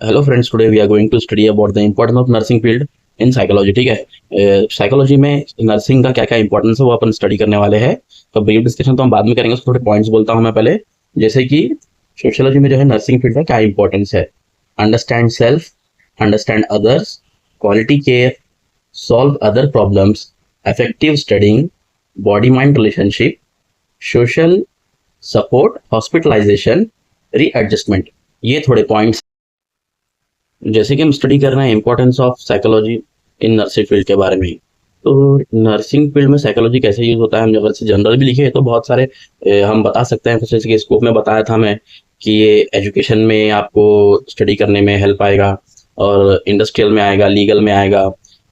Hello friends, today we are going to study about the importance of nursing field in psychology. ठीक है, psychology में nursing का क्या क्या इंपॉर्टेंस है वो अपन स्टडी करने वाले हैं। तो ब्रीफ डिस्कशन तो हम बाद में करेंगे, उसके थोड़े पॉइंट्स बोलता हूँ मैं पहले। जैसे कि सोशियोलॉजी में जो है नर्सिंग फील्ड का क्या इंपॉर्टेंस है: understand self, understand others, quality care, solve other problems, effective studying, body mind relationship, social support, hospitalisation, readjustment. ये थोड़े पॉइंट्स। जैसे कि हम स्टडी कर रहे हैं importance of psychology in nursing field के बारे में। तो नर्सिंग फील्ड में साइकोलॉजी कैसे यूज होता है, हम अगर से जनरल भी लिखे तो बहुत सारे हम बता सकते हैं। जैसे कि स्कोप में बताया था मैं कि ये एजुकेशन में आपको स्टडी करने में हेल्प आएगा, और इंडस्ट्रियल में आएगा, लीगल में आएगा,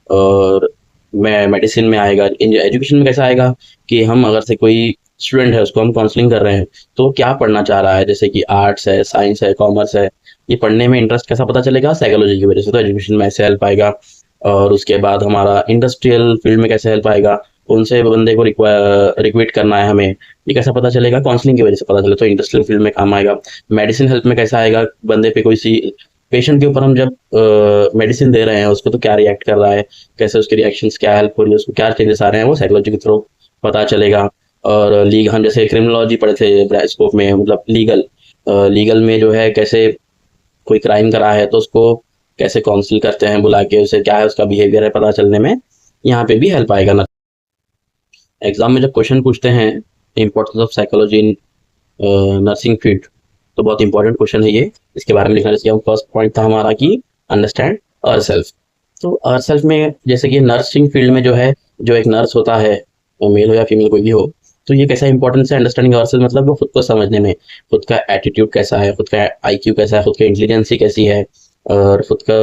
और मेडिसिन में आएगा। एजुकेशन में कैसा आएगा कि हम अगर से कोई स्टूडेंट है उसको हम काउंसलिंग कर रहे हैं तो क्या पढ़ना चाह रहा है, जैसे कि आर्ट्स है, साइंस है, कॉमर्स है, ये पढ़ने में इंटरेस्ट कैसा पता चलेगा, साइकोलॉजी की वजह से। तो एजुकेशन में ऐसे हेल्प आएगा। और उसके बाद हमारा इंडस्ट्रियल फील्ड में कैसे हेल्प आएगा, उनसे बंदे को रिक्वेट करना है हमें, ये कैसा पता चलेगा, काउंसलिंग की वजह से पता चले, तो इंडस्ट्रियल फील्ड में काम आएगा। मेडिसिन हेल्प में कैसा आएगा, बंदे पे कोई सी पेशेंट के ऊपर हम जब मेडिसिन दे रहे हैं उसको तो क्या रिएक्ट कर रहा है, कैसे उसके रिएक्शंस, क्या हेल्प हो रही है, उसको क्या चेंजेस आ रहे हैं, वो साइकोलॉजी के थ्रू पता चलेगा। और लीग हम जैसे क्रिमिनोलॉजी पढ़े थे स्कोप में, मतलब लीगल में जो है कैसे कोई क्राइम करा है तो उसको कैसे काउंसिल करते हैं बुला के, उसे क्या है उसका बिहेवियर है पता चलने में, यहाँ पे भी हेल्प आएगा ना। एग्जाम में जब क्वेश्चन पूछते हैं importance of psychology in nursing field, तो बहुत इंपॉर्टेंट क्वेश्चन है ये, इसके बारे में लिखना। जैसे हम फर्स्ट पॉइंट था हमारा कि अंडरस्टैंड अवर सेल्फ। तो अवर सेल्फ में जैसे कि नर्सिंग फील्ड में जो है, जो एक नर्स होता है, वो मेल हो या फीमेल कोई भी हो, तो ये कैसा इंपॉर्टेंस है अंडरस्टैंडिंग अवर सेल्फ, मतलब वो खुद को समझने में, खुद का एटीट्यूड कैसा है, खुद का आईक्यू कैसा है, खुद की इंटेलिजेंसी कैसी है, और खुद का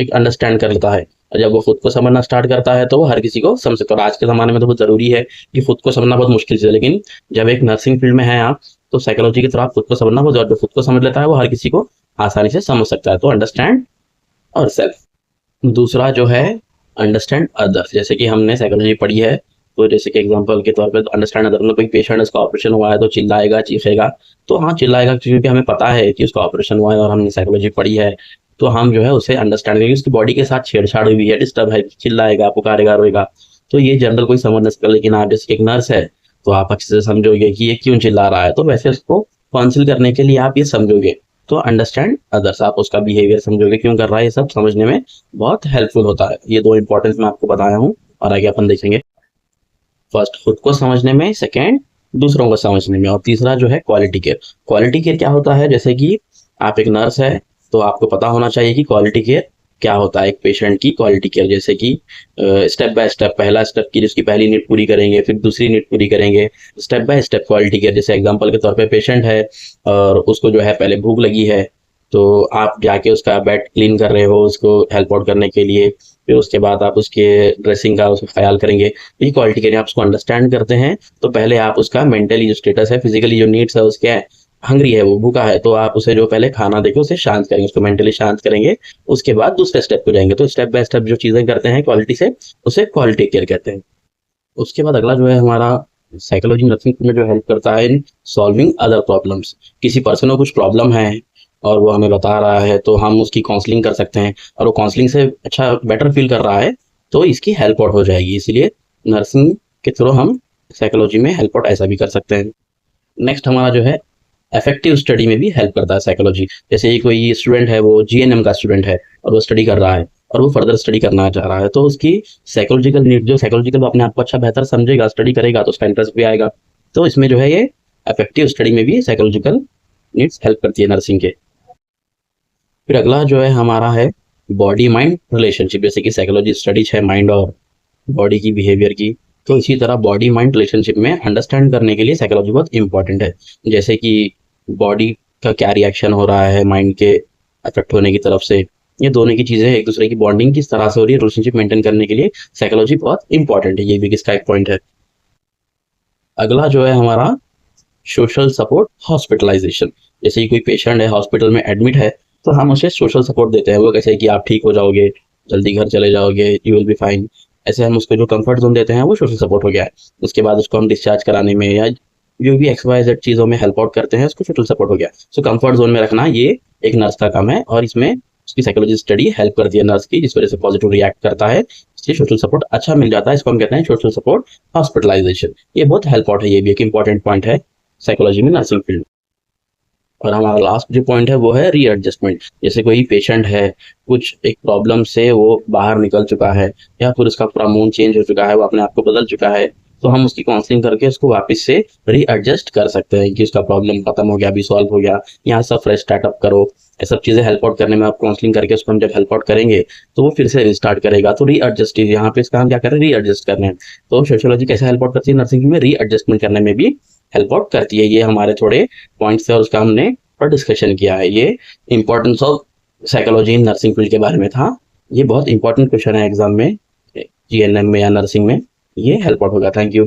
एक अंडरस्टैंड कर लेता है। और जब वो खुद को समझना स्टार्ट करता है तो वो हर किसी को समझ सकता है। और आज के ज़माने में तो बहुत ज़रूरी है कि खुद को समझना बहुत मुश्किल चीज़ है, लेकिन जब एक नर्सिंग फील्ड में है आप, तो साइकोलॉजी की तरफ खुद को समझना बहुत ज़रूरी है। खुद को समझ लेता है वो हर किसी को आसानी से समझ सकता है। तो अंडरस्टैंड और सेल्फ। दूसरा जो है अंडरस्टैंड अदर्स। जैसे कि हमने साइकोलॉजी पढ़ी है, तो जैसे कि एग्जांपल के तौर पे अंडरस्टैंड अदर में कोई पेशेंट, उसका ऑपरेशन हुआ है तो चिल्लाएगा, चीखेगा। तो हाँ, चिल्लाएगा क्योंकि हमें पता है कि उसका ऑपरेशन हुआ है और हमने साइकोलॉजी पढ़ी है, तो हम जो है उसे अंडरस्टैंड करेंगे। उसकी बॉडी के साथ छेड़छाड़ हुई है, डिस्टर्ब है, चिल्लाएगा, पुकारेगा, रोएगा, तो ये जनरल कोई समझ नहीं सकता। लेकिन आप जैसे कि एक नर्स है तो आप अच्छे से समझोगे कि ये क्यों चिल्ला रहा है, तो वैसे उसको काउंसिल करने के लिए आप ये समझोगे। तो अंडरस्टैंड अदर्स, आप उसका बिहेवियर समझोगे, क्यों कर रहा है, ये सब समझने में बहुत हेल्पफुल होता है। ये दो इंपॉर्टेंस मैं आपको बताया हूँ, और आगे अपन देखेंगे। फर्स्ट खुद को समझने में, सेकेंड दूसरों को समझने में, और तीसरा जो है क्वालिटी केयर। क्वालिटी केयर क्या होता है, जैसे कि आप एक नर्स है तो आपको पता होना चाहिए कि क्वालिटी केयर क्या होता है। एक पेशेंट की क्वालिटी केयर, जैसे कि स्टेप बाय स्टेप, पहला स्टेप की जिसकी पहली नीड पूरी करेंगे, फिर दूसरी नीड पूरी करेंगे, step by step quality care. जैसे एग्जांपल के तौर पे पेशेंट है और उसको जो है पहले भूख लगी है, तो आप जाके उसका बेड क्लीन कर रहे हो उसको हेल्प आउट करने के लिए, फिर उसके बाद आप उसके ड्रेसिंग का उसका ख्याल करेंगे। ये क्वालिटी केयर आप उसको अंडरस्टैंड करते हैं, तो पहले आप उसका मेंटली जो स्टेटस है, फिजिकली जो नीड्स है उसके, हंग्री है वो, भूखा है, तो आप उसे जो पहले खाना देके उसे शांत करेंगे, उसको मेंटली शांत करेंगे। उसके बाद दूसरे स्टेप को जाएंगे। तो स्टेप बाय स्टेप जो चीजें करते हैं क्वालिटी से, उसे क्वालिटी केयर कहते हैं। उसके बाद अगला जो है हमारा, साइकोलॉजी नर्सिंग में जो हेल्प करता है इन सॉल्विंग अदर प्रॉब्लम्स। किसी पर्सन को कुछ प्रॉब्लम है और वो हमें बता रहा है, तो हम उसकी काउंसलिंग कर सकते हैं, और वो काउंसलिंग से अच्छा बेटर फील कर रहा है तो इसकी हेल्प आउट हो जाएगी। इसलिए नर्सिंग के थ्रू हम साइकोलॉजी में हेल्प आउट ऐसा भी कर सकते हैं। नेक्स्ट हमारा जो है इफेक्टिव स्टडी में भी हेल्प करता है साइकोलॉजी। जैसे ही कोई स्टूडेंट है, वो जीएनएम का स्टूडेंट है और वो स्टडी कर रहा है और वो फर्दर स्टडी करना चाह रहा है, तो उसकी साइकोलॉजिकल नीड, जो साइकोलॉजिकल वो अपने आप को अच्छा बेहतर समझेगा, स्टडी करेगा तो उसका इंटरेस्ट भी आएगा। तो इसमें जो है ये इफेक्टिव स्टडी में भी साइकोलॉजिकल नीड्स हेल्प करती है नर्सिंग के। फिर अगला जो है हमारा है बॉडी माइंड रिलेशनशिप। जैसे कि साइकोलॉजी स्टडीज है माइंड और बॉडी की, बिहेवियर की, तो इसी तरह बॉडी माइंड रिलेशनशिप में अंडरस्टैंड करने के लिए साइकोलॉजी बहुत इंपॉर्टेंट है। जैसे कि बॉडी का क्या रिएक्शन हो रहा है माइंड के अफेक्ट होने की तरफ से, ये दोनों की चीजें एक दूसरे की बॉन्डिंग किस तरह से हो रही है, रिलेशनशिप मेंटेन करने के लिए साइकोलॉजी बहुत इंपॉर्टेंट है। ये भी किसका एक पॉइंट है। अगला जो है हमारा सोशल सपोर्ट, हॉस्पिटलाइजेशन। जैसे कि कोई पेशेंट है हॉस्पिटल में एडमिट है, तो हम उसे सोशल सपोर्ट देते हैं। वो कैसे कि आप ठीक हो जाओगे, जल्दी घर चले जाओगे, यू विल बी फाइन। ऐसे हम उसको जो कंफर्ट जोन देते हैं वो सोशल सपोर्ट हो गया है। उसके बाद उसको हम डिस्चार्ज कराने में या जो भी XYZ चीज़ों में हेल्प आउट करते हैं उसको सोशल सपोर्ट हो गया। सो कंफर्ट जोन में रखना ये एक नर्स का काम है और इसमें उसकी साइकोलॉजी स्टडी हेल्प करती है नर्स की, जिस वजह से पॉजिटिव रिएक्ट करता है, इसलिए सोशल सपोर्ट अच्छा मिल जाता है। इसको हम कहते हैं सोशल सपोर्ट हॉस्पिटलाइजेशन। ये बहुत हेल्प आउट है, ये भी एक इंपॉर्टेंट पॉइंट है साइकोलॉजी में नर्सिंग फील्ड। और हमारा लास्ट जो पॉइंट है वो है रीएडजस्टमेंट। जैसे कोई पेशेंट है, कुछ एक प्रॉब्लम से वो बाहर निकल चुका है या फिर उसका पूरा मूड चेंज हो चुका है, वो अपने आप को बदल चुका है, तो हम उसकी काउंसलिंग करके उसको वापस से रीएडजस्ट कर सकते हैं कि उसका प्रॉब्लम खत्म हो गया, अभी सॉल्व हो गया, यहाँ सब फ्रेश स्टार्टअप करो। ये सब चीज़ें हेल्प आउट करने में आप काउंसलिंग करके उसको हम जब हेल्प आउट करेंगे तो वो फिर से रिस्टार्ट करेगा। तो रीएडजस्ट यहाँ पे इसका हम क्या करें, रीएडजस्ट करने हैं। तो सोशियोलॉजी कैसे हेल्प आउट करती है नर्सिंग में, रीएडजस्टमेंट करने में भी हेल्प आउट करती है। ये हमारे थोड़े पॉइंट्स है और उसका हमने पर डिस्कशन किया है। ये importance of psychology in nursing field के बारे में था। ये बहुत इंपॉर्टेंट क्वेश्चन है एग्जाम में, GNM में या नर्सिंग में। ये हेल्प आउट होगा। Thank you.